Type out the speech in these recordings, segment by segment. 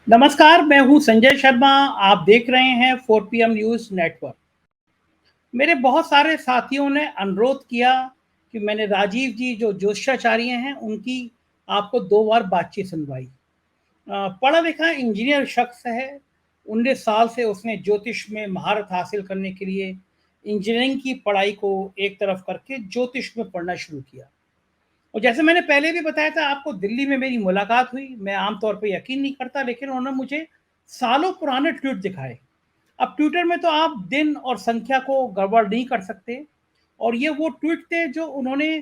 नमस्कार, मैं हूँ संजय शर्मा। आप देख रहे हैं 4 PM न्यूज़ नेटवर्क। मेरे बहुत सारे साथियों ने अनुरोध किया कि मैंने राजीव जी जो ज्योतिषाचार्य हैं, उनकी आपको 2 बार बातचीत सुनवाई। पढ़ा-लिखा इंजीनियर शख्स है, 19 साल से उसने ज्योतिष में महारत हासिल करने के लिए इंजीनियरिंग की पढ़ाई को एक तरफ करके ज्योतिष में पढ़ना शुरू किया। और जैसे मैंने पहले भी बताया था आपको, दिल्ली में मेरी मुलाकात हुई। मैं आम तौर पे यकीन नहीं करता, लेकिन उन्होंने मुझे सालों पुराने ट्वीट दिखाए। अब ट्विटर में तो आप दिन और संख्या को गड़बड़ नहीं कर सकते, और ये वो ट्वीट थे जो उन्होंने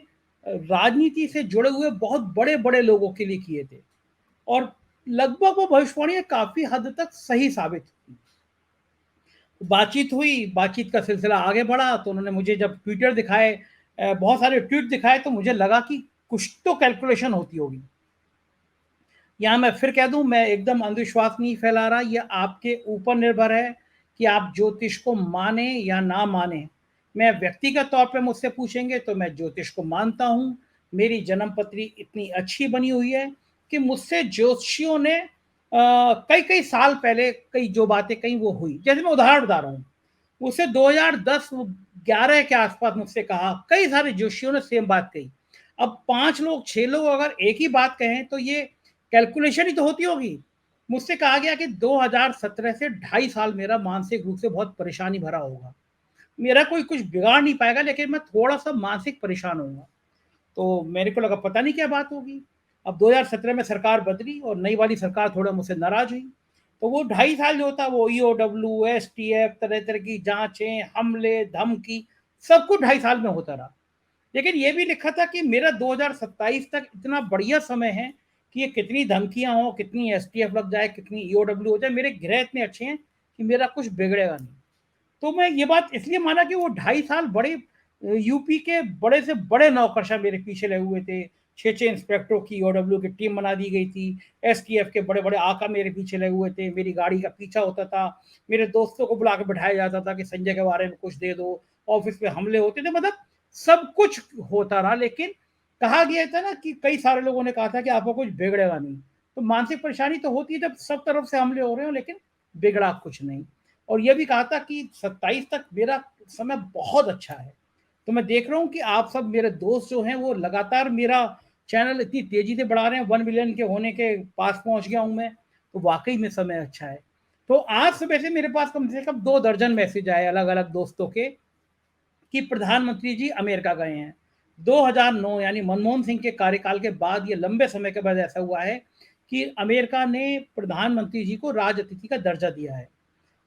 राजनीति से जुड़े हुए बहुत बड़े-बड़े लोगों के लिए किए थे, और लगभग वो भविष्यवाणियाँ काफ़ी हद तक सही साबित हुई। बातचीत हुई, बातचीत का सिलसिला आगे बढ़ा, तो उन्होंने मुझे जब ट्विटर दिखाए, बहुत सारे ट्वीट दिखाए, तो मुझे लगा कि कुछ तो कैलकुलेशन होती होगी। यहाँ मैं फिर कह दूँ, मैं एकदम अंधविश्वास नहीं फैला रहा, ये आपके ऊपर निर्भर है कि आप ज्योतिष को मानें या ना मानें। मैं व्यक्तिगत तौर पे मुझसे पूछेंगे तो मैं ज्योतिष को मानता हूँ। मेरी जन्म पत्री इतनी अच्छी बनी हुई है कि मुझसे ज्योतिषियों ने कई-कई साल पहले कई जो बातें कहीं वो हुई। जैसे मैं उदाहरण बता रहा हूँ, उसे 2010-11 के आस-पास मुझसे कहा, कई सारे ज्योतिषियों ने सेम बात कही। अब 5 लोग, 6 लोग अगर एक ही बात कहें तो ये कैलकुलेशन ही तो होती होगी। मुझसे कहा गया कि 2017 से 2.5 साल मेरा मानसिक रूप से बहुत परेशानी भरा होगा। मेरा कोई कुछ बिगाड़ नहीं पाएगा, लेकिन मैं थोड़ा-सा मानसिक परेशान होऊँगा। तो मेरे को लगा पता नहीं क्या बात होगी। अब 2017 में सरकार बदली और नई वाली सरकार थोड़ा मुझसे नाराज़ हुई। तो वो 2.5 साल जो होता है वो ईओडब्ल्यू, एसटीएफ, तरह-तरह की जाँचें, हमले, धमकी, सब कुछ 2.5 साल में होता रहा। लेकिन ये भी लिखा था कि मेरा 2027 तक इतना बढ़िया समय है कि ये कितनी धमकियाँ हों, कितनी एसटीएफ लग जाए, कितनी ईओडब्ल्यू हो जाए, मेरे ग्रह इतने अच्छे हैं कि मेरा कुछ बिगड़ेगा नहीं। तो मैं ये बात इसलिए माना कि वो 2.5 साल बड़े यूपी के बड़े से बड़े नौकरशाह मेरे पीछे लगे हुए थे। 6-6 इंस्पेक्टरों की ईओडब्ल्यू की टीम बना दी गई थी। एसटीएफ के बड़े-बड़े आका मेरे पीछे लगे हुए थे। मेरी गाड़ी का पीछा होता था। मेरे दोस्तों को बुला के बिठाया जाता था कि संजय के बारे में कुछ दे दो। ऑफिस पे हमले होते थे, मतलब सब कुछ होता रहा। लेकिन कहा गया था ना कि कई सारे लोगों ने कहा था कि आपको कुछ बिगड़ेगा नहीं। तो मानसिक परेशानी तो होती है जब सब तरफ से हमले हो रहे हो, लेकिन बिगड़ा कुछ नहीं। और ये भी कहा था कि 27 तक मेरा समय बहुत अच्छा है। तो मैं देख रहा हूँ कि आप सब मेरे दोस्त जो हैं वो लगातार मेरा चैनल इतनी तेज़ी से बढ़ा रहे हैं, 1 मिलियन के होने के पास पहुँच गया हूँ मैं, तो वाक़ई में समय अच्छा है। तो आज सुबह से मेरे पास कम से कम 2 दर्जन मैसेज आए अलग-अलग दोस्तों के कि प्रधानमंत्री जी अमेरिका गए हैं। 2009 यानी मनमोहन सिंह के कार्यकाल के बाद ये लंबे समय के बाद ऐसा हुआ है कि अमेरिका ने प्रधानमंत्री जी को राज अतिथि का दर्जा दिया है।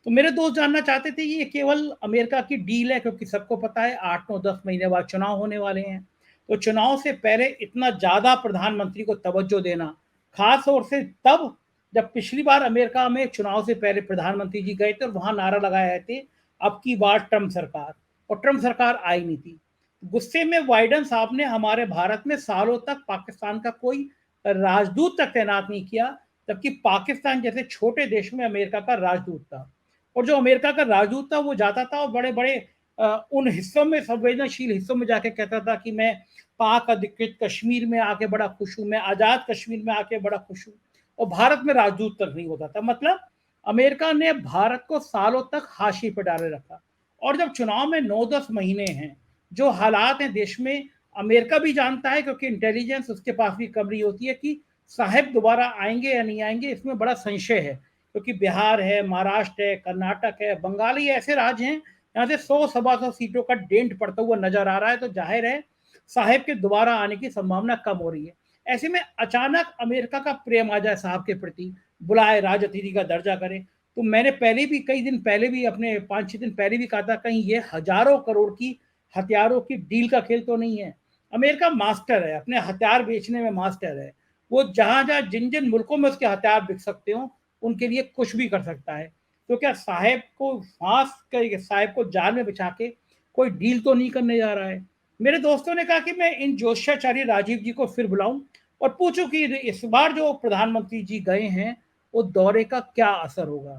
तो मेरे दोस्त जानना चाहते थे कि ये केवल अमेरिका की डील है, क्योंकि सबको पता है 8, 9, 10 महीने बाद चुनाव होने वाले हैं। तो चुनाव से पहले इतना ज़्यादा प्रधानमंत्री को तवज्जो देना, ख़ास तौर से तब जब पिछली बार अमेरिका में चुनाव से पहले प्रधानमंत्री जी गए थे और वहाँ नारा लगाए थे, अब की बार ट्रम्प सरकार, और ट्रम्प सरकार आई नहीं थी। गुस्से में बाइडेन साहब ने हमारे भारत में सालों तक पाकिस्तान का कोई राजदूत तक तैनात नहीं किया, जबकि पाकिस्तान जैसे छोटे देश में अमेरिका का राजदूत था। और जो अमेरिका का राजदूत था वो जाता था और बड़े-बड़े उन हिस्सों में, संवेदनशील हिस्सों में जाके कहता था कि मैं पाक अधिकृत कश्मीर में आके बड़ा खुश हूँ, मैं आज़ाद कश्मीर में आके बड़ा खुश हूँ, और भारत में राजदूत तक नहीं होता था। मतलब अमेरिका ने भारत को सालों तक हाशिए पे डाले रखा। और जब चुनाव में 9-10 महीने हैं, जो हालात हैं देश में, अमेरिका भी जानता है, क्योंकि इंटेलिजेंस उसके पास भी खबरें रही होती है कि साहेब दोबारा आएँगे या नहीं आएँगे, इसमें बड़ा संशय है। क्योंकि बिहार है, महाराष्ट्र है, कर्नाटक है, बंगाल, ये ऐसे राज्य हैं यहाँ से 100 सवा 100 सीटों का डेंट पड़ता हुआ नजर आ रहा है। तो जाहिर है साहेब के दोबारा आने की संभावना कम हो रही है। ऐसे में अचानक अमेरिका का प्रेम आ जाए साहब के प्रति, बुलाए, राज अतिथि का दर्जा करे। तो मैंने पहले भी, कई दिन पहले भी, अपने 5-6 दिन पहले भी कहा था, कहीं ये हजारों करोड़ की हथियारों की डील का खेल तो नहीं है। अमेरिका मास्टर है, अपने हथियार बेचने में मास्टर है। वो जहां जहां जिन जिन मुल्कों में उसके हथियार बिक सकते हो, उनके लिए कुछ भी कर सकता है। तो क्या साहेब को फांस कर, साहेब को जाल में बिछा के कोई डील तो नहीं करने जा रहा है। मेरे दोस्तों ने कहा कि मैं इन ज्योतिषाचार्य राजीव जी को फिर बुलाऊं और पूछूं कि इस बार जो प्रधानमंत्री जी गए हैं, वो दौरे का क्या असर होगा।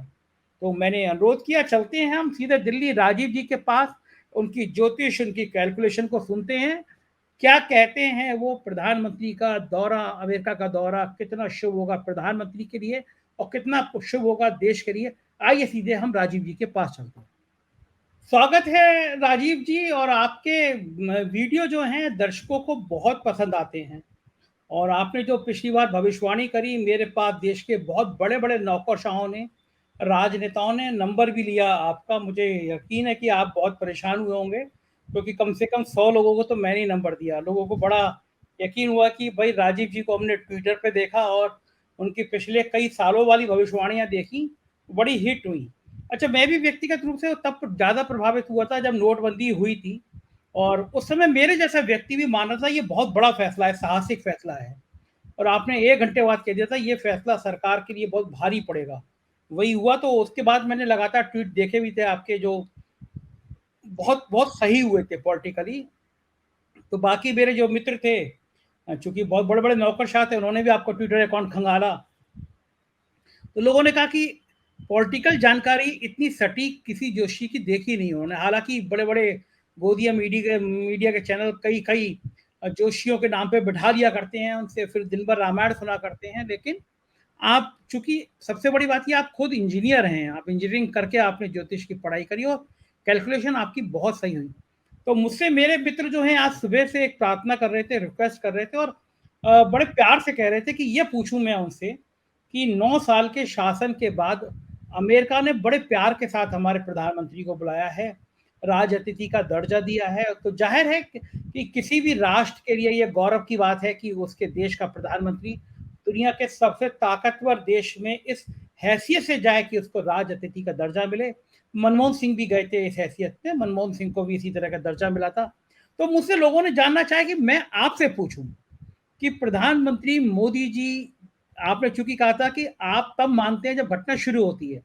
तो मैंने अनुरोध किया, चलते हैं हम सीधे दिल्ली राजीव जी के पास, उनकी ज्योतिष, उनकी कैलकुलेशन को सुनते हैं। क्या कहते हैं वो प्रधानमंत्री का दौरा, अमेरिका का दौरा कितना शुभ होगा प्रधानमंत्री के लिए और कितना शुभ होगा देश के लिए? आइए सीधे हम राजीव जी के पास चलते हैं। स्वागत है राजीव जी, और आपके वीडियो जो हैं दर्शकों को बहुत पसंद आते हैं। और आपने जो पिछली बार भविष्यवाणी करी, मेरे पास देश के बहुत बड़े-बड़े नौकरशाहों ने, राजनेताओं ने नंबर भी लिया आपका। मुझे यकीन है कि आप बहुत परेशान हुए होंगे, क्योंकि कम से कम 100 लोगों को तो मैंने ही नंबर दिया। लोगों को बड़ा यकीन हुआ कि भाई राजीव जी को हमने ट्विटर पे देखा और उनकी पिछले कई सालों वाली भविष्यवाणियाँ देखी, बड़ी हिट हुई। अच्छा, मैं भी व्यक्तिगत रूप से तब ज़्यादा प्रभावित हुआ था जब नोटबंदी हुई थी, और उस समय मेरे जैसा व्यक्ति भी मान रहा था ये बहुत बड़ा फैसला है, साहसिक फैसला है। और आपने 1 घंटे बाद कह दिया था ये फैसला सरकार के लिए बहुत भारी पड़ेगा। वही हुआ, तो उसके बाद मैंने लगातार ट्वीट देखे भी थे आपके, जो बहुत बहुत सही हुए थे पॉलिटिकली। तो बाकी मेरे जो मित्र थे, चूँकि बहुत बड़े-बड़े नौकरशाह थे, उन्होंने भी आपका ट्विटर अकाउंट खंगाला। तो लोगों ने कहा कि पॉलिटिकल जानकारी इतनी सटीक किसी जोशी की देखी नहीं उन्होंने। हालाँकि बड़े-बड़े गोदिया मीडिया के चैनल कई-कई जोशियों के नाम पे बिठा दिया करते हैं, उनसे फिर दिन भर रामायण सुना करते हैं। लेकिन आप, चूँकि सबसे बड़ी बात ये आप खुद इंजीनियर हैं, आप इंजीनियरिंग करके आपने ज्योतिष की पढ़ाई करी और कैलकुलेशन आपकी बहुत सही हुई। तो मुझसे मेरे मित्र जो हैं आज सुबह से एक प्रार्थना कर रहे थे, रिक्वेस्ट कर रहे थे, और बड़े प्यार से कह रहे थे कि ये पूछूँ मैं उनसे कि 9 साल के शासन के बाद अमेरिका ने बड़े प्यार के साथ हमारे प्रधानमंत्री को बुलाया है, राज अतिथि का दर्जा दिया है। तो ज़ाहिर है कि किसी भी राष्ट्र के लिए ये गौरव की बात है कि उसके देश का प्रधानमंत्री दुनिया के सबसे ताकतवर देश में इस हैसियत से जाए कि उसको राज अतिथि का दर्जा मिले। मनमोहन सिंह भी गए थे इस हैसियत में, मनमोहन सिंह को भी इसी तरह का दर्जा मिला था। तो मुझसे लोगों ने जानना चाहा कि मैं आपसे पूछूं कि प्रधानमंत्री मोदी जी, आपने चूंकि कहा था कि आप तब मानते हैं जब घटना शुरू होती है,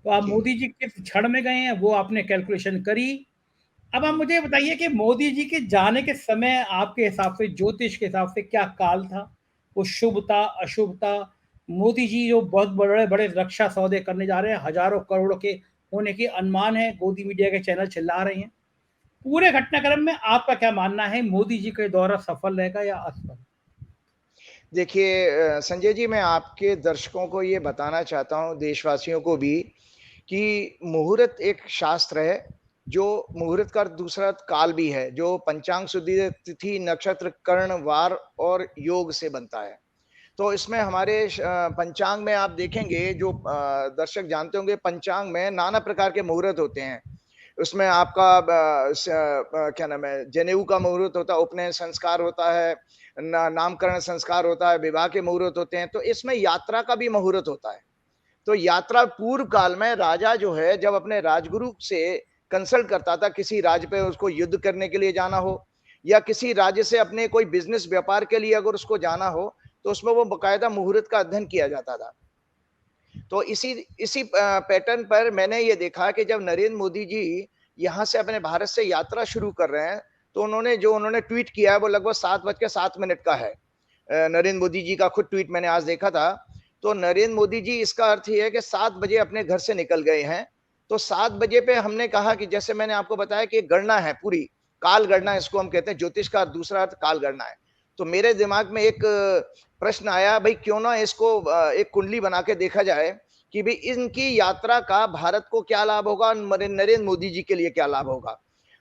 तो आप जी। मोदी जी किस क्षण में गए हैं वो आपने कैलकुलेशन करी। अब आप मुझे बताइए कि मोदी जी के जाने के समय आपके हिसाब से, ज्योतिष के हिसाब से क्या काल था? वो शुभ था, अशुभ था? मोदी जी जो बहुत बड़े-बड़े रक्षा सौदे करने जा रहे हैं, हज़ारों करोड़ के होने के अनुमान है, गोदी मीडिया के चैनल चिल्ला रहे हैं। पूरे घटनाक्रम में आपका क्या मानना है, मोदी जी का दौरा सफल रहेगा या असफल? देखिए संजय जी, मैं आपके दर्शकों को ये बताना चाहता हूँ, देशवासियों को भी, कि मुहूर्त एक शास्त्र है, जो मुहूर्त का दूसरा काल भी है, जो पंचांग सुधि तिथि, नक्षत्र, कर्ण, वार और योग से बनता है। तो इसमें हमारे पंचांग में आप देखेंगे, जो दर्शक जानते होंगे, पंचांग में नाना प्रकार के मुहूर्त होते हैं। उसमें आपका क्या नाम है, जनेऊ का मुहूर्त होता है, उपनयन संस्कार होता है, नामकरण संस्कार होता है, विवाह के मुहूर्त होते हैं। तो इसमें यात्रा का भी मुहूर्त होता है। तो यात्रा पूर्व काल में राजा जो है, जब अपने राजगुरु से कंसल्ट करता था, किसी राज्य पे उसको युद्ध करने के लिए जाना हो, या किसी राज्य से अपने कोई बिजनेस व्यापार के लिए अगर उसको जाना हो, तो उसमें वो बकायदा मुहूर्त का अध्ययन किया जाता था। तो इसी इसी पैटर्न पर मैंने ये देखा कि जब नरेंद्र मोदी जी यहाँ से अपने भारत से यात्रा शुरू कर रहे हैं, तो उन्होंने ट्वीट किया है, वो लगभग 7:07 का है। नरेंद्र मोदी जी का खुद ट्वीट मैंने आज देखा था। तो नरेंद्र मोदी जी, इसका अर्थ ये है कि 7 बजे अपने घर से निकल गए हैं। तो 7 बजे पे हमने कहा कि जैसे मैंने आपको बताया कि गणना है पूरी, काल गणना इसको हम कहते हैं, ज्योतिष का दूसरा अर्थ काल गणना है। तो मेरे दिमाग में एक प्रश्न आया, भाई क्यों ना इसको एक कुंडली बना के देखा जाए कि भाई इनकी यात्रा का भारत को क्या लाभ होगा, नरेंद्र मोदी जी के लिए क्या लाभ होगा।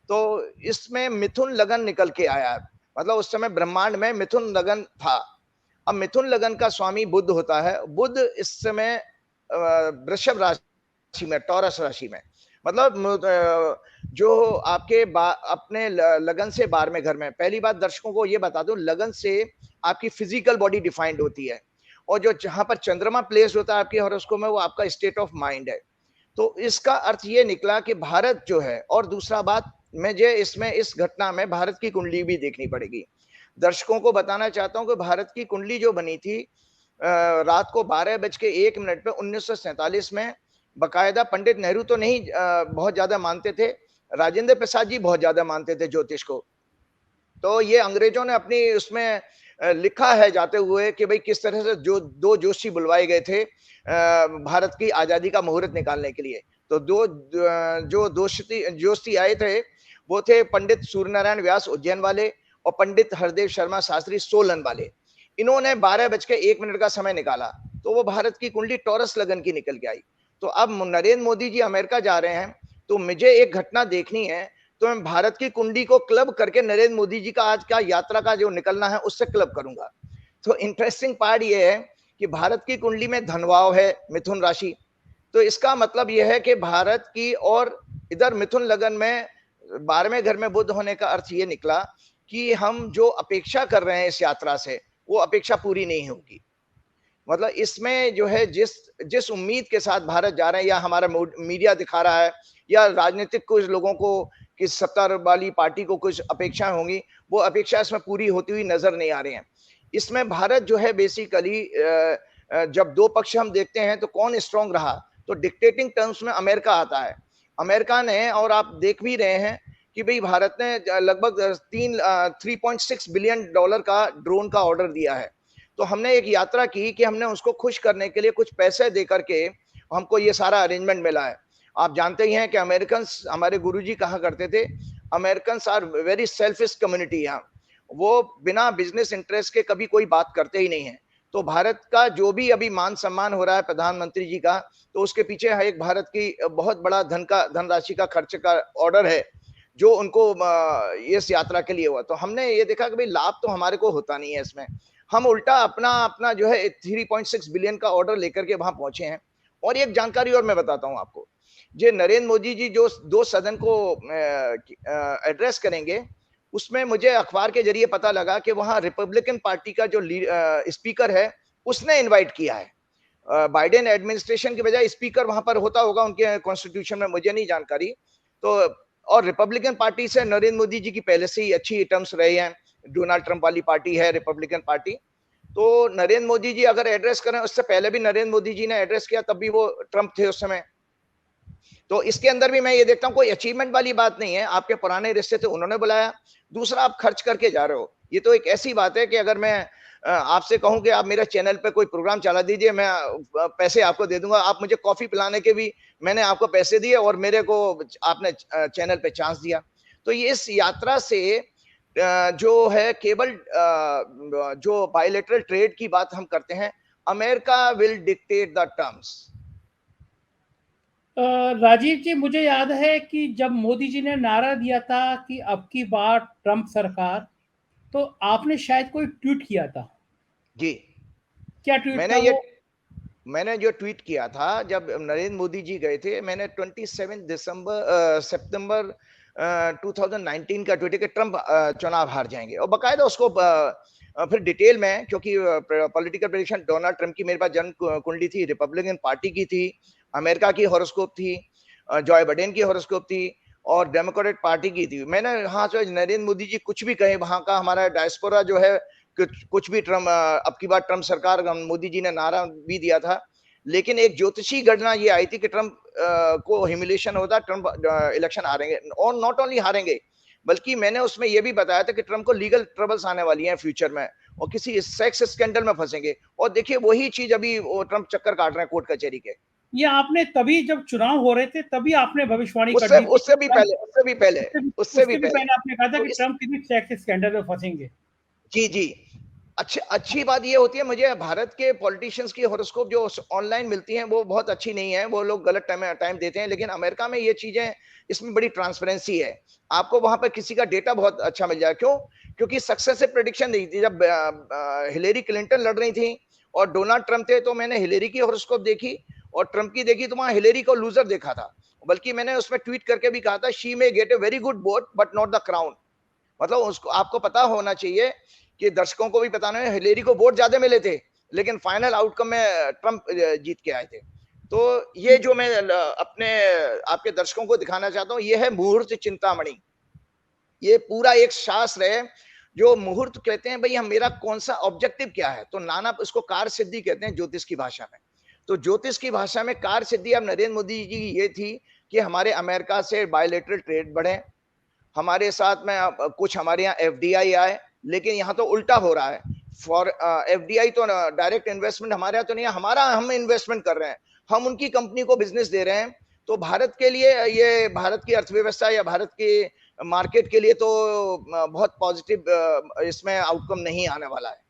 तो इसमें मिथुन लगन निकल के आया, मतलब उस समय ब्रह्मांड में मिथुन लगन था। अब मिथुन लगन का स्वामी बुध होता है। बुध इस समय वृषभ राशि में, टॉरस राशि में, मतलब जो आपके अपने लगन से 12वें घर में। पहली बात दर्शकों को ये बता दूं, लगन से आपकी फिजिकल बॉडी डिफाइंड होती है, और जो जहां पर चंद्रमा प्लेस होता है आपके हॉरोस्कोप में, वो आपका स्टेट ऑफ माइंड है। तो इसका अर्थ ये निकला कि भारत जो है, और दूसरा बात, मुझे इसमें इस घटना में भारत की कुंडली भी देखनी पड़ेगी। दर्शकों को बताना चाहता हूं कि भारत की कुंडली जो बनी थी रात को 12:01 पे 1947 में, बकायदा पंडित नेहरू तो नहीं बहुत ज्यादा मानते थे, राजेंद्र प्रसाद जी बहुत ज्यादा मानते थे ज्योतिष को। तो ये अंग्रेजों ने अपनी उसमें लिखा है जाते हुए कि भाई किस तरह से जो 2 जोशी बुलवाए गए थे भारत की आजादी का मुहूर्त निकालने के लिए। तो जो जोशी आए थे, वो थे पंडित सूर्यनारायण व्यास उज्जैन वाले, और पंडित हरदेव शर्मा शास्त्री सोलन वाले, इन्होंने 12:01 का समय निकाला, तो वो भारत की कुंडली टॉरस लगन की निकल के आई। तो अब नरेंद्र मोदी जी अमेरिका जा रहे हैं, तो मुझे एक घटना देखनी है, तो मैं भारत की कुंडली को क्लब करके नरेंद्र मोदी जी का आज का यात्रा का जो निकलना है उससे क्लब करूंगा। तो इंटरेस्टिंग पार्ट ये है कि भारत की कुंडली में धनवाव है, मिथुन राशि, तो इसका मतलब यह है कि भारत की, और इधर मिथुन लगन में 12वें घर में बुध होने का अर्थ ये निकला कि हम जो अपेक्षा कर रहे हैं इस यात्रा से, वो अपेक्षा पूरी नहीं होगी। मतलब इसमें जो है जिस जिस उम्मीद के साथ भारत जा रहे हैं, या हमारा मीडिया दिखा रहा है, या राजनीतिक कुछ लोगों को कि सत्ता वाली पार्टी को कुछ अपेक्षाएं होंगी, वो अपेक्षा इसमें पूरी होती हुई नजर नहीं आ रही हैं। इसमें भारत जो है बेसिकली जब दो पक्ष हम देखते हैं तो कौन स्ट्रांग रहा, तो डिक्टेटिंग टर्म्स में अमेरिका आता है। अमेरिका ने, और आप देख भी रहे हैं कि भाई भारत ने लगभग 3.6 बिलियन डॉलर का ड्रोन का ऑर्डर दिया है। तो हमने एक यात्रा की कि हमने उसको खुश करने के लिए कुछ पैसे दे करके हमको ये सारा अरेंजमेंट मिला है। आप जानते ही हैं कि अमेरिकन, हमारे गुरुजी कहा करते थे, American are very selfish community. यहाँ वो बिना बिजनेस इंटरेस्ट के कभी कोई बात करते ही नहीं है। तो भारत का जो भी अभी मान सम्मान हो रहा है प्रधानमंत्री जी का, तो उसके पीछे एक भारत की बहुत बड़ा धनराशि का खर्च का ऑर्डर है जो उनको इस यात्रा के लिए हुआ। तो हमने ये देखा कि भाई लाभ तो हमारे को होता नहीं है इसमें, हम उल्टा अपना अपना जो है 3.6 बिलियन का ऑर्डर लेकर के वहां पहुंचे हैं। और एक जानकारी और मैं बताता हूं आपको, जो नरेंद्र मोदी जी जो 2 सदन को एड्रेस करेंगे, उसमें मुझे अखबार के जरिए पता लगा कि वहां रिपब्लिकन पार्टी का जो स्पीकर है उसने इनवाइट किया है। बाइडेन एडमिनिस्ट्रेशन की बजाय स्पीकर वहां पर होता होगा उनके कॉन्स्टिट्यूशन में, मुझे नहीं जानकारी। तो और रिपब्लिकन पार्टी से नरेंद्र मोदी जी की पहले से ही अच्छी टर्म्स रही हैं, डोनाल्ड ट्रंप वाली पार्टी है रिपब्लिकन पार्टी। तो नरेंद्र मोदी जी अगर एड्रेस करें, उससे पहले भी नरेंद्र मोदी जी ने एड्रेस किया, तब भी वो ट्रंप थे उस समय। तो इसके अंदर भी मैं ये देखता हूं कोई अचीवमेंट वाली बात नहीं है, आपके पुराने रिश्ते थे उन्होंने बुलाया, दूसरा आप खर्च करके जा रहे हो। ये तो एक ऐसी बात है कि अगर मैं आपसे कहूं कि आप मेरे चैनल पे कोई प्रोग्राम चला दीजिए, मैं पैसे आपको दे दूंगा, आप मुझे कॉफी पिलाने के भी मैंने आपको पैसे दिए और मेरे को आपने चैनल पे चांस दिया। तो ये इस यात्रा से जो है केवल जो बायलैटरल ट्रेड की बात हम करते हैं, America will dictate the terms. Rajiv ji, मुझे याद है कि जब मोदी जी ने नारा दिया था कि अब की बार ट्रंप सरकार, तो आपने शायद कोई ट्वीट किया था। जी, क्या ट्वीट था वो? मैंने जो ट्वीट किया था जब नरेंद्र मोदी जी गए थे, मैंने 27 सितंबर 2019 का ट्वीट कि ट्रंप चुनाव हार जाएंगे, और बकायदा उसको फिर डिटेल में, क्योंकि पॉलिटिकल प्रेडिक्शन डोनाल्ड ट्रंप की मेरे पास जन्म कुंडली थी, रिपब्लिकन पार्टी की थी, अमेरिका की हॉरोस्कोप थी, जॉय बाइडेन की हॉरोस्कोप थी, और डेमोक्रेट पार्टी की थी। मैंने हाँ, जो नरेंद्र मोदी जी कुछ भी कहे, वहां का हमारा डायस्पोरा जो है कुछ भी ट्रम्प, अब की बार ट्रम्प सरकार, मोदी जी ने नारा भी दिया था, लेकिन एक ज्योतिषी घटना ये आई थी कि ट्रम्प को ह्यूमिलेशन होता, ट्रम्प इलेक्शन हारेंगे, और नॉट ओनली हारेंगे बल्कि मैंने उसमें यह भी बताया था कि ट्रम्प को लीगल ट्रबल्स आने वाली हैं फ्यूचर में, और किसी सेक्स स्कैंडल में फंसेंगे। और देखिए वही चीज अभी वो ट्रम्प चक्कर काट रहे हैं कोर्ट कचहरी के। ये आपने तभी, जब चुनाव हो रहे थे, तभी आपने भविष्यवाणी कर दी थी। उससे भी पहले आपने कहा था कि ट्रंप किसी सेक्स स्कैंडल में फंसेंगे। जी जी, अच्छी बात ये होती है, मुझे भारत के पॉलिटिशियंस की हॉरोस्कोप जो ऑनलाइन मिलती हैं वो बहुत अच्छी नहीं है, वो लोग गलत टाइम देते हैं। लेकिन अमेरिका में ये चीजें, इसमें बड़ी ट्रांसपेरेंसी है, आपको वहां पर किसी का डेटा बहुत अच्छा मिल जाए। क्यों? क्योंकि सक्सेसिव प्रेडिक्शन नहीं थी। जब हिलेरी क्लिंटन लड़ रही थी और डोनाल्ड ट्रंप थे, तो मैंने हिलेरी की हॉरोस्कोप देखी और ट्रंप की देखी, तो वहां हिलेरी को लूजर देखा था। बल्कि मैंने उसमें ट्वीट करके भी कहा था, she may gate a very good vote but not the crown. मतलब उसको, आपको पता होना चाहिए कि दर्शकों को भी बताना है, हिलेरी को वोट ज्यादा मिले थे लेकिन फाइनल आउटकम में ट्रंप जीत के आए थे। तो ये जो मैं अपने आपके दर्शकों को दिखाना चाहता हूं, ये है मुहूर्त चिंतामणि। ये पूरा एक शास्त्र है जो मुहूर्त कहते हैं, भाई हम, मेरा कौन सा ऑब्जेक्टिव क्या है। तो नाना इसको कार सिद्धि कहते हैं ज्योतिष की भाषा में। तो ज्योतिष की भाषा में कार सिद्धि अब नरेंद्र मोदी जी की ये थी कि हमारे अमेरिका से बायलैटरल ट्रेड बढ़े, हमारे साथ में कुछ हमारे यहाँ एफडीआई आए, लेकिन यहाँ तो उल्टा हो रहा है। फॉर एफडीआई तो डायरेक्ट इन्वेस्टमेंट हमारे यहाँ तो नहीं है, हम इन्वेस्टमेंट कर रहे हैं, हम उनकी कंपनी को बिजनेस दे रहे हैं। तो भारत के लिए, ये भारत की अर्थव्यवस्था या भारत की मार्केट के लिए तो बहुत पॉजिटिव इसमें आउटकम नहीं आने वाला है।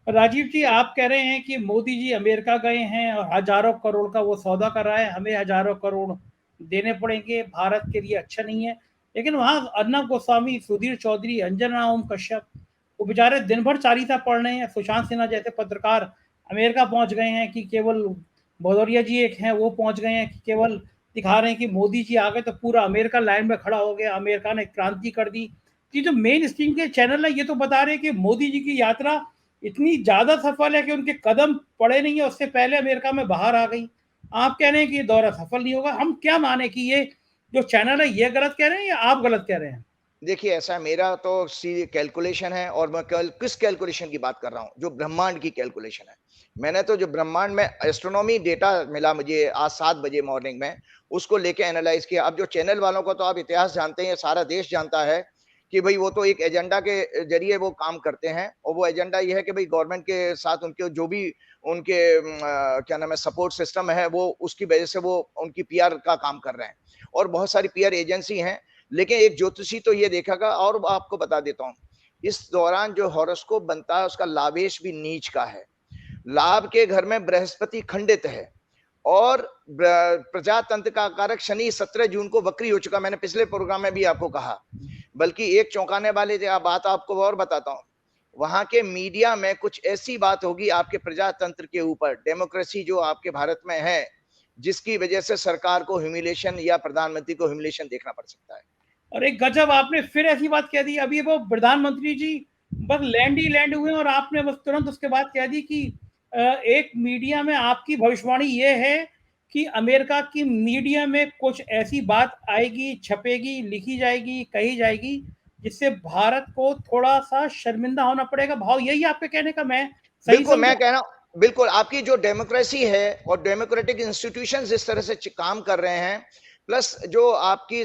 राजीव जी, आप कह रहे हैं कि मोदी जी अमेरिका गए हैं और हजारों करोड़ का वो सौदा कर रहा है, हमें हजारों करोड़ देने पड़ेंगे, भारत के लिए अच्छा नहीं है। लेकिन वहाँ अर्नब गोस्वामी, सुधीर चौधरी, अंजना ओम कश्यप, वो बेचारे दिन भर चालीसा पढ़ रहे हैं। सुशांत सिन्हा जैसे पत्रकार अमेरिका पहुंच गए हैं कि केवल भदौरिया जी एक हैं, वो पहुंच गए हैं कि केवल दिखा रहे हैं कि मोदी जी आ गए तो पूरा अमेरिका लाइन में खड़ा हो गया, अमेरिका ने क्रांति कर दी। ये जो मेन स्ट्रीम के चैनल है ये तो बता रहे हैं कि मोदी जी की यात्रा इतनी ज्यादा सफल है कि उनके कदम पड़े नहीं है, उससे पहले अमेरिका में बाहर आ गई। आप कह रहे हैं कि ये दौरा सफल नहीं होगा, हम क्या माने कि ये जो चैनल है ये गलत कह रहे हैं या आप गलत कह रहे हैं? देखिए, ऐसा मेरा तो सी कैलकुलेशन है, और मैं किस कैलकुलेशन की बात कर रहा हूँ, जो ब्रह्मांड की कैलकुलेशन है। मैंने तो जो ब्रह्मांड में एस्ट्रोनॉमी डेटा मिला मुझे आज 7 बजे मॉर्निंग में, उसको लेके एनालाइज किया। अब जो चैनल वालों को तो आप इतिहास जानते हैं, सारा देश जानता है कि भाई वो तो एक एजेंडा के जरिए वो काम करते हैं, और वो एजेंडा ये है कि भाई गवर्नमेंट के साथ उनके जो भी उनके क्या नाम है सपोर्ट सिस्टम है, वो उसकी वजह से वो उनकी पीआर का काम कर रहे हैं, और बहुत सारी पीआर एजेंसी हैं। लेकिन एक ज्योतिषी तो ये देखेगा, और आपको बता देता हूँ, इस दौरान जो हॉरोस्कोप बनता है उसका लाभेश भी नीच का है। लाभ के घर में बृहस्पति खंडित है, और प्रजातंत्र का कारक शनि 17 जून को वक्री हो चुका। मैंने पिछले प्रोग्राम में भी आपको कहा। बल्कि एक चौंकाने वाली बात आपको और बताता हूँ, वहां के मीडिया में कुछ ऐसी बात होगी आपके प्रजातंत्र के ऊपर, डेमोक्रेसी जो आपके भारत में है, जिसकी वजह से सरकार को ह्यूमिलेशन या प्रधानमंत्री को ह्यूमिलेशन देखना पड़ सकता है। और एक गजब, आपने फिर ऐसी बात कह दी। अभी वो प्रधानमंत्री जी बस लैंड ही लैंड हुए और आपने बस तुरंत उसके बाद कह दी कि एक मीडिया में आपकी भविष्यवाणी ये है कि अमेरिका की मीडिया में कुछ ऐसी बात आएगी, छपेगी, लिखी जाएगी, कही जाएगी जिससे भारत को थोड़ा सा शर्मिंदा होना पड़ेगा। भाव यही आपके कहने का मैं सही बिल्कुल, मैं समझा? कह रहा हूं, बिल्कुल आपकी जो डेमोक्रेसी है और डेमोक्रेटिक इंस्टीट्यूशंस जिस तरह से काम कर रहे हैं, प्लस जो आपकी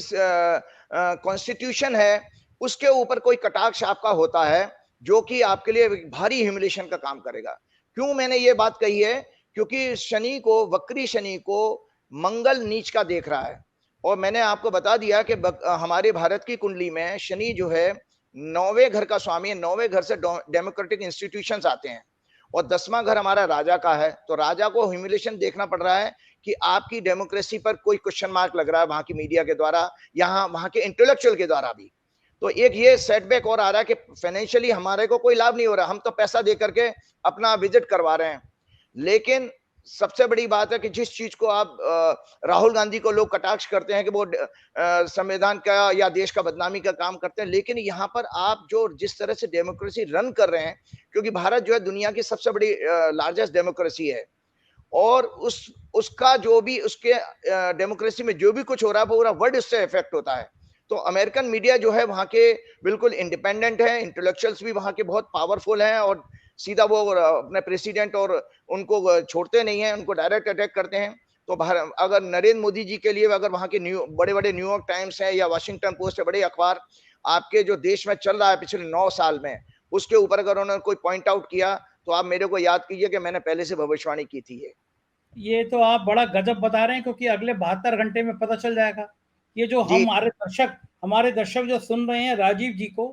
कॉन्स्टिट्यूशन है, उसके ऊपर कोई कटाक्ष आपका होता है जो कि आपके लिए भारी ह्यूमिलेशन का काम करेगा। क्यों मैंने ये बात कही है? क्योंकि शनि को, वक्री शनि को मंगल नीच का देख रहा है, और मैंने आपको बता दिया कि हमारे भारत की कुंडली में शनि जो है 9वें घर का स्वामी है। 9वें घर से डेमोक्रेटिक इंस्टीट्यूशंस आते हैं, और 10वां घर हमारा राजा का है। तो राजा को ह्यूमिलेशन देखना पड़ रहा है कि आपकी डेमोक्रेसी पर कोई क्वेश्चन मार्क लग रहा है वहां की मीडिया के द्वारा, यहाँ वहां के इंटेलेक्चुअल के द्वारा भी। तो एक ये सेटबैक और आ रहा है कि फाइनेंशियली हमारे को कोई लाभ नहीं हो रहा, हम तो पैसा दे करके अपना विजिट करवा रहे हैं। लेकिन सबसे बड़ी बात है कि जिस चीज को आप राहुल गांधी को लोग कटाक्ष करते हैं कि वो संविधान का या देश का बदनामी का काम करते हैं, लेकिन यहाँ पर आप जो जिस तरह से डेमोक्रेसी रन कर रहे हैं, क्योंकि भारत जो है दुनिया की सबसे बड़ी लार्जेस्ट डेमोक्रेसी है, और उसका जो भी उसके डेमोक्रेसी में जो भी कुछ हो रहा है पूरा वर्ल्ड उससे इफेक्ट होता है। तो अमेरिकन मीडिया जो है वहां के बिल्कुल इंडिपेंडेंट है, इंटेलेक्चुअल्स भी वहां के बहुत पावरफुल हैं, और सीधा वो अपने प्रेसिडेंट और उनको छोड़ते नहीं है, उनको डायरेक्ट अटैक करते हैं। तो अगर नरेंद्र मोदी जी के लिए अगर वहां के बड़े बड़े न्यूयॉर्क टाइम्स है या वाशिंगटन पोस्ट है, बड़े अखबार, आपके जो देश में चल रहा है पिछले 9 साल में, उसके ऊपर अगर उन्होंने कोई पॉइंट आउट किया, तो आप मेरे को याद कीजिए कि मैंने पहले से भविष्यवाणी की थी। ये तो आप बड़ा गजब बता रहे हैं, क्योंकि अगले 72 घंटे में पता चल जाएगा। ये जो हमारे दर्शक जो सुन रहे हैं राजीव जी को,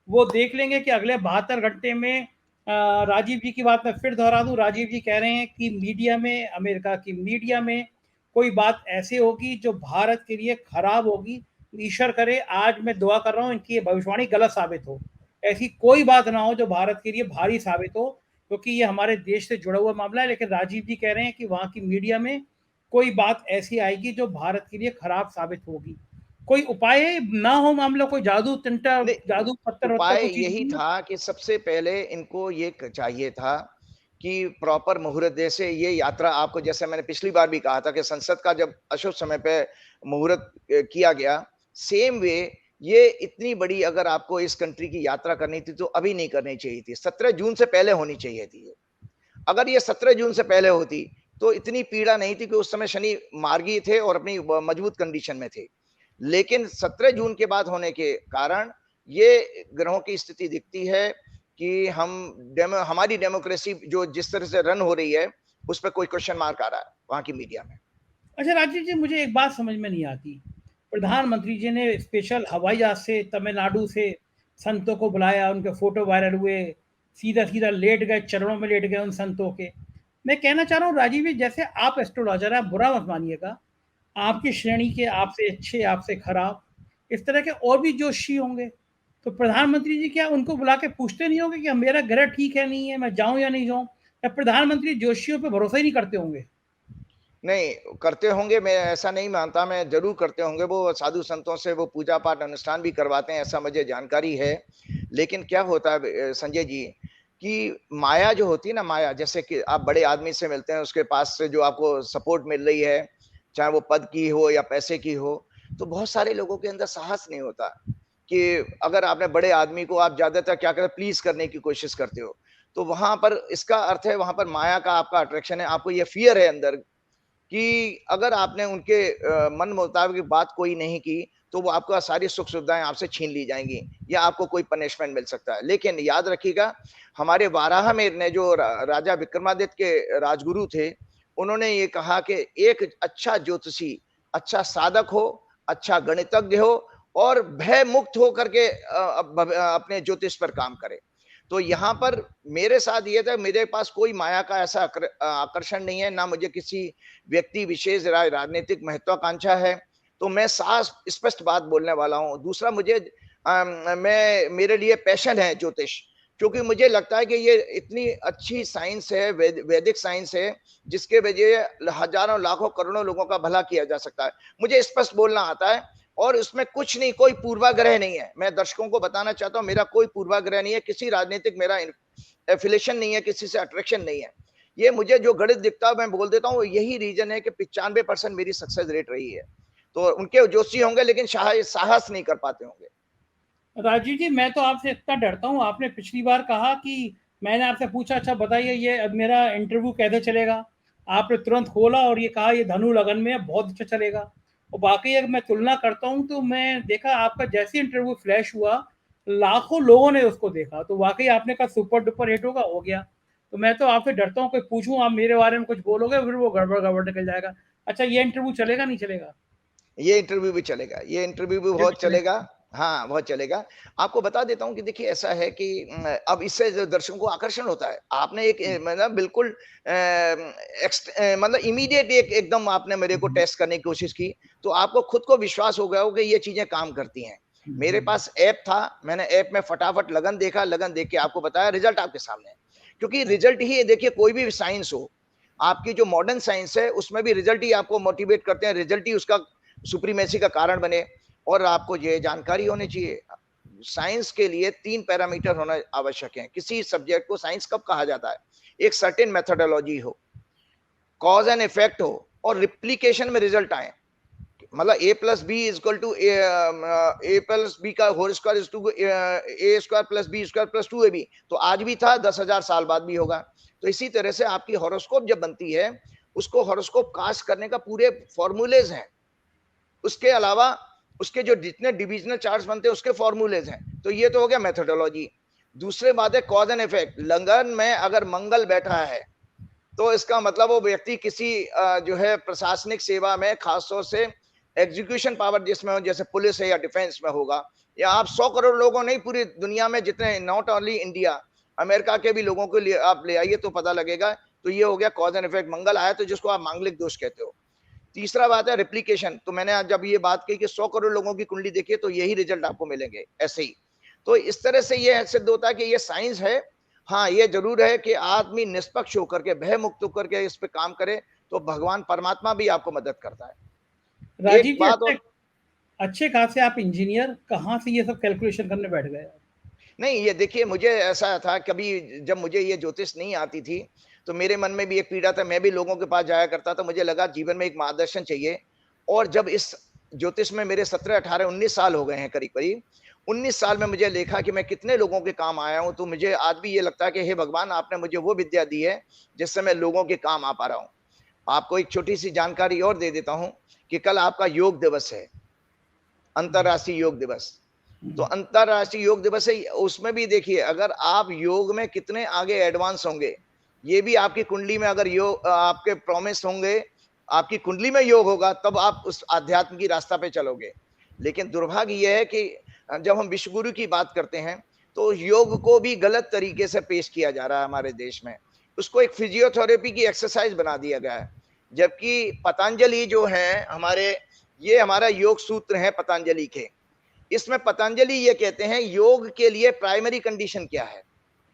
वो देख लेंगे कि अगले 72 घंटे में राजीव जी की बात मैं फिर दोहरा दूं। राजीव जी कह रहे हैं कि मीडिया में, अमेरिका की मीडिया में कोई बात ऐसे होगी जो भारत के लिए खराब होगी। ईश्वर करे, आज मैं दुआ कर रहा हूँ इनकी ये भविष्यवाणी गलत साबित हो, ऐसी कोई बात ना हो जो भारत के लिए भारी साबित हो, क्योंकि ये हमारे देश से जुड़ा हुआ मामला है। लेकिन राजीव जी कह रहे हैं कि वहां की मीडिया में कोई बात ऐसी आएगी जो भारत के लिए खराब साबित होगी। कोई उपाय है? ना हो मामला कोई जादू टंटा, जादू पत्थर वत्थर उपाय कुछ चीज यही नहीं है? था कि सबसे पहले इनको ये चाहिए था कि प्रॉपर मुहूर्त, जैसे ये यात्रा आपको, जैसे मैंने पिछली बार भी कहा था कि संसद का जब अशुभ समय पे मुहूर्त किया गया, सेम वे ये इतनी बड़ी अगर आपको इस कंट्री की यात्रा करनी थी तो अभी नहीं करनी चाहिए थी, 17 जून से पहले होनी चाहिए थी। अगर ये 17 जून से पहले होती तो इतनी पीड़ा नहीं थी, कि उस समय शनि मार्गी थे और अपनी मजबूत कंडीशन में थे। लेकिन 17 जून के बाद होने के कारण ये ग्रहों की स्थिति दिखती है कि हमारी डेमोक्रेसी जो जिस तरह से रन हो रही है, उस पर कोई क्वेश्चन मार्क आ रहा है वहां की मीडिया में। अच्छा राजीव जी, मुझे एक बात समझ में नहीं आती। प्रधानमंत्री जी ने स्पेशल हवाई जहाज से तमिलनाडु से संतों को बुलाया, उनके फोटो वायरल हुए, सीधा सीधा लेट गए, चरणों में लेट गए उन संतों के। मैं कहना चाह रहा हूँ राजीव जी, जैसे आप एस्ट्रोलॉजर हैं, बुरा मत मानिएगा, आपकी श्रेणी के आपसे अच्छे, आपसे खराब, इस तरह के और भी जोशी होंगे। तो प्रधानमंत्री जी क्या उनको बुला के पूछते नहीं होंगे कि मेरा ग्रह ठीक है नहीं है, मैं जाऊं या नहीं जाऊं? या प्रधानमंत्री जोशियों पे भरोसा ही नहीं करते होंगे? नहीं, करते होंगे, मैं ऐसा नहीं मानता, मैं ज़रूर करते होंगे। वो साधु संतों से वो पूजा-पाठ अनुष्ठान भी करवाते हैं, ऐसा मुझे जानकारी है। लेकिन क्या होता है संजय जी, कि माया जो होती है ना, माया, जैसे कि आप बड़े आदमी से मिलते हैं, उसके पास से जो आपको सपोर्ट मिल रही है, चाहे वो पद की हो या पैसे की हो, तो बहुत सारे लोगों के अंदर साहस नहीं होता कि अगर आपने बड़े आदमी को आप ज़्यादातर क्या करते, प्लीज़ करने की कोशिश करते हो। तो वहाँ पर इसका अर्थ है, वहाँ पर माया का आपका अट्रैक्शन है, आपको ये फ़ियर है अंदर कि अगर आपने उनके मन मुताबिक बात कोई नहीं की, तो वो आपका सारी सुख-सुविधाएँ आपसे छीन ली जाएँगी या आपको कोई पनिशमेंट मिल सकता है। लेकिन याद रखिएगा, हमारे वाराहमिहिर ने जो राजा विक्रमादित्य के राजगुरु थे, उन्होंने ये कहा कि एक अच्छा ज्योतिषी, अच्छा साधक हो, अच्छा गणितज्ञ हो और भय मुक्त होकर के अपने ज्योतिष पर काम करे। तो यहाँ पर मेरे साथ ये था, मेरे पास कोई माया का ऐसा आकर्षण नहीं है, ना मुझे किसी व्यक्ति विशेष राजनीतिक महत्वाकांक्षा है। तो मैं साफ स्पष्ट बात बोलने वाला हूँ। दूसरा, मुझे मैं मेरे लिए पैशन है ज्योतिष, क्योंकि मुझे लगता है कि ये इतनी अच्छी साइंस है, वैदिक साइंस है, जिसके वजह हजारों लाखों करोड़ों लोगों का भला किया जा सकता है। मुझे स्पष्ट बोलना आता है और उसमें कुछ नहीं, कोई पूर्वाग्रह नहीं है। मैं दर्शकों को बताना चाहता हूँ, मेरा कोई पूर्वाग्रह नहीं है, किसी राजनीतिक मेरा एफिलेशन नहीं है, किसी से अट्रैक्शन नहीं है। ये मुझे जो गणित दिखता है मैं बोल देता हूँ, यही रीजन है कि 95% मेरी सक्सेस रेट रही है। तो उनके जोशी होंगे, लेकिन साहस नहीं कर पाते होंगे। राजीव जी, मैं तो आपसे इतना डरता हूँ, आपने पिछली बार कहा कि मैंने आपसे पूछा अच्छा बताइए ये अब मेरा इंटरव्यू कैसे चलेगा, आपने तुरंत खोला और ये कहा ये धनु लगन में बहुत अच्छा चलेगा। और बाकी अगर मैं तुलना करता हूँ तो मैं देखा आपका जैसे इंटरव्यू फ्लैश हुआ, लाखों लोगों ने उसको देखा, तो वाकई आपने कहा सुपर डुपर हिट होगा, हो गया। तो मैं तो आपसे डरता हूँ कोई पूछूं आप मेरे बारे में कुछ बोलोगे फिर वो गड़बड़ गड़बड़ निकल जाएगा। अच्छा, ये इंटरव्यू चलेगा नहीं चलेगा? ये इंटरव्यू भी चलेगा, ये इंटरव्यू भी ये भी बहुत चलेगा। चलेगा। हाँ, बहुत चलेगा। आपको बता देता हूँ कि देखिए ऐसा है कि अब इससे जो दर्शकों को आकर्षण होता है। आपने एक मतलब बिल्कुल मतलब इमीडिएट एकदम आपने मेरे को टेस्ट करने की कोशिश की, तो आपको खुद को विश्वास हो गया हो कि ये चीज़ें काम करती हैं। मेरे पास ऐप था, मैंने ऐप में फटाफट लगन देखा, लगन देख के आपको बताया, रिज़ल्ट आपके सामने है। क्योंकि रिज़ल्ट ही देखिए, कोई भी साइंस हो, आपकी जो मॉडर्न साइंस है, उसमें भी रिज़ल्ट ही आपको मोटिवेट करते हैं, रिज़ल्ट ही उसका सुप्रीमेसी का कारण बने। और आपको ये जानकारी होनी चाहिए, साइंस के लिए 3 पैरामीटर होना आवश्यक है। किसी सब्जेक्ट को साइंस कब कहा जाता है? एक सर्टेन मेथोडोलॉजी हो, कॉज एंड इफेक्ट हो और रिप्लिकेशन में रिजल्ट आए। मतलब A plus B is equal to A plus B का whole square is to A square plus B square plus 2ab। तो आज भी था, 10,000 साल बाद भी होगा। तो इसी तरह से आपकी हॉरोस्कोप जब बनती है, उसको हॉरोस्कोप कास्ट करने का पूरे फॉर्मूलेज हैं। उसके अलावा उसके जो जितने डिविजनल चार्ट्स बनते हैं उसके फॉर्मूलेज हैं। तो ये तो हो गया मेथोडोलॉजी। दूसरी बात है कॉज एंड इफेक्ट। लगन में अगर मंगल बैठा है तो इसका मतलब वो व्यक्ति किसी जो है प्रशासनिक सेवा में, खासतौर से एग्जीक्यूशन पावर जिसमें हो, जैसे पुलिस है या डिफेंस में होगा, या आप 100 करोड़ लोगों नहीं, पूरी दुनिया में जितने, नॉट ओनली इंडिया, अमेरिका के भी लोगों को लिए आप ले आइए तो पता लगेगा। तो ये हो गया कॉज एंड इफेक्ट, मंगल आया तो जिसको आप मांगलिक दोष कहते हो। तीसरा बात है रेप्लिकेशन। तो मैंने आज जब ये बात कही कि 100 करोड़ लोगों की कुंडली देखिए तो यही रिजल्ट आपको मिलेंगे ऐसे ही। तो इस तरह से ये सिद्ध होता है कि ये साइंस है। हाँ, ये जरूर है कि आदमी निष्पक्ष होकर के, भय मुक्त होकर के इस पे काम करे तो भगवान परमात्मा भी आपको मदद करता है। राजीव एक जी, बात अच्छे और, अच्छे खासे आप इंजीनियर, कहाँ से ये सब कैलकुलेशन करने बैठ गए? नहीं ये देखिए, मुझे ऐसा था, कभी जब मुझे ये ज्योतिष नहीं आती थी तो मेरे मन में भी एक पीड़ा था, मैं भी लोगों के पास जाया करता था। मुझे लगा जीवन में एक मार्गदर्शन चाहिए। और जब इस ज्योतिष में मेरे 17 18 19 साल हो गए हैं, करीब करीब 19 साल में मुझे देखा कि मैं कितने लोगों के काम आया हूं, तो मुझे आज भी ये लगता है कि हे भगवान, आपने मुझे वो विद्या दी है जिससे मैं लोगों के काम आ पा रहा हूं। आपको एक छोटी सी जानकारी और दे देता हूं कि कल आपका योग दिवस है, अंतरराष्ट्रीय योग दिवस। तो अंतरराष्ट्रीय योग दिवस है, उसमें भी देखिए अगर आप योग में कितने आगे एडवांस होंगे, ये भी आपकी कुंडली में अगर योग आपके प्रॉमिस होंगे, आपकी कुंडली में योग होगा तब आप उस आध्यात्म की रास्ता पे चलोगे। लेकिन दुर्भाग्य यह है कि जब हम विश्व गुरु की बात करते हैं तो योग को भी गलत तरीके से पेश किया जा रहा है हमारे देश में। उसको एक फिजियोथेरेपी की एक्सरसाइज बना दिया गया है, जबकि पतंजलि जो है हमारे, ये हमारा योग सूत्र है पतंजलि के। इसमें पतंजलि ये कहते हैं योग के लिए प्राइमरी कंडीशन क्या है,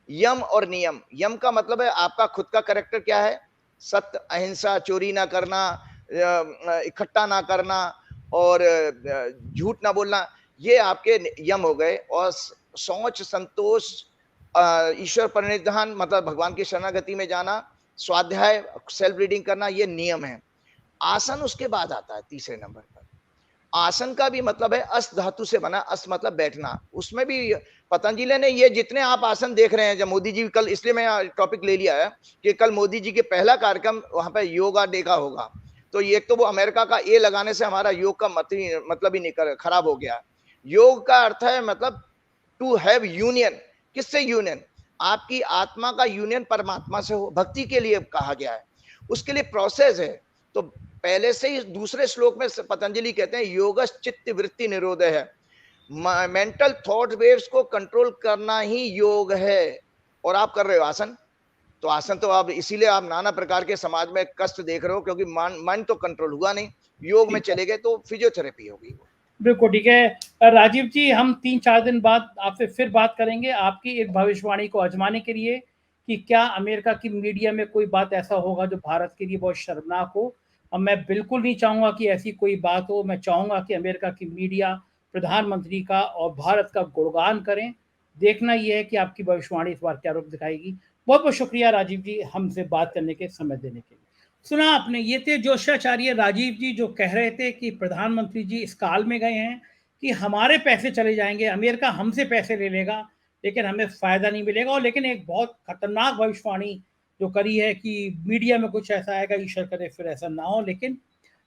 यम और नियम। यम का मतलब है आपका खुद का कैरेक्टर क्या है, सत्य, अहिंसा, चोरी ना करना, इकट्ठा ना करना और झूठ ना बोलना, ये आपके यम हो गए। और शौच, संतोष, ईश्वर परिनिधान मतलब भगवान की शरणागति में जाना, स्वाध्याय, सेल्फ रीडिंग करना, ये नियम है। आसन उसके बाद आता है तीसरे नंबर पर। आसन का भी मतलब है अस धातु से बना, अस मतलब बैठना। उसमें भी पतंजलि ने ये जितने आप आसन देख रहे हैं, जब मोदी जी कल, इसलिए मैं टॉपिक ले लिया है कि कल मोदी जी के पहला कार्यक्रम वहां पे योगा डे का होगा, तो ये तो वो अमेरिका का ए लगाने से हमारा योग का मतलब ही नहीं खराब हो गया। योग का अर्थ है मतलब टू हैव यूनियन। किससे यूनियन? आपकी आत्मा का यूनियन परमात्मा से हो, भक्ति के लिए कहा गया है, उसके लिए प्रोसेस है। तो पहले से ही दूसरे श्लोक में पतंजलि कहते हैं योगस चित्त वृत्ति निरोध है, मेंटल थॉट वेव्स को कंट्रोल करना ही योग है। और आप कर रहे हो आसन, तो आसन तो आप इसीलिए आप नाना प्रकार के समाज में कष्ट देख रहे हो, क्योंकि मन तो कंट्रोल हुआ नहीं। योग में चले गए तो फिजियोथेरेपी होगी। बिल्कुल ठीक है राजीव जी, हम 3-4 दिन बाद आपसे फिर बात करेंगे आपकी एक भविष्यवाणी को आजमाने के लिए कि क्या अमेरिका की मीडिया में कोई बात ऐसा होगा जो भारत के लिए बहुत शर्मनाक हो। अब मैं बिल्कुल नहीं चाहूँगा कि ऐसी कोई बात हो। मैं चाहूँगा कि अमेरिका की मीडिया प्रधानमंत्री का और भारत का गुणगान करें। देखना ये है कि आपकी भविष्यवाणी इस बार क्या रूप दिखाएगी। बहुत बहुत शुक्रिया राजीव जी हमसे बात करने के, समय देने के लिए। सुना आपने, ये थे जोशाचार्य राजीव जी जो कह रहे थे कि प्रधानमंत्री जी इस काल में गए हैं कि हमारे पैसे चले जाएंगे, अमेरिका हमसे पैसे ले लेगा लेकिन हमें फायदा नहीं मिलेगा। और लेकिन एक बहुत खतरनाक भविष्यवाणी जो करी है कि मीडिया में कुछ ऐसा आएगा, ईश्वर करे फिर ऐसा ना हो। लेकिन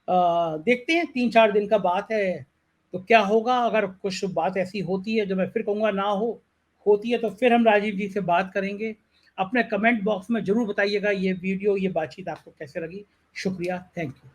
देखते हैं, 3-4 दिन का बात है तो क्या होगा। अगर कुछ बात ऐसी होती है जो मैं फिर कहूँगा ना हो, होती है तो फिर हम राजीव जी से बात करेंगे। अपने कमेंट बॉक्स में जरूर बताइएगा ये वीडियो, ये बातचीत आपको कैसे लगी। शुक्रिया, थैंक यू।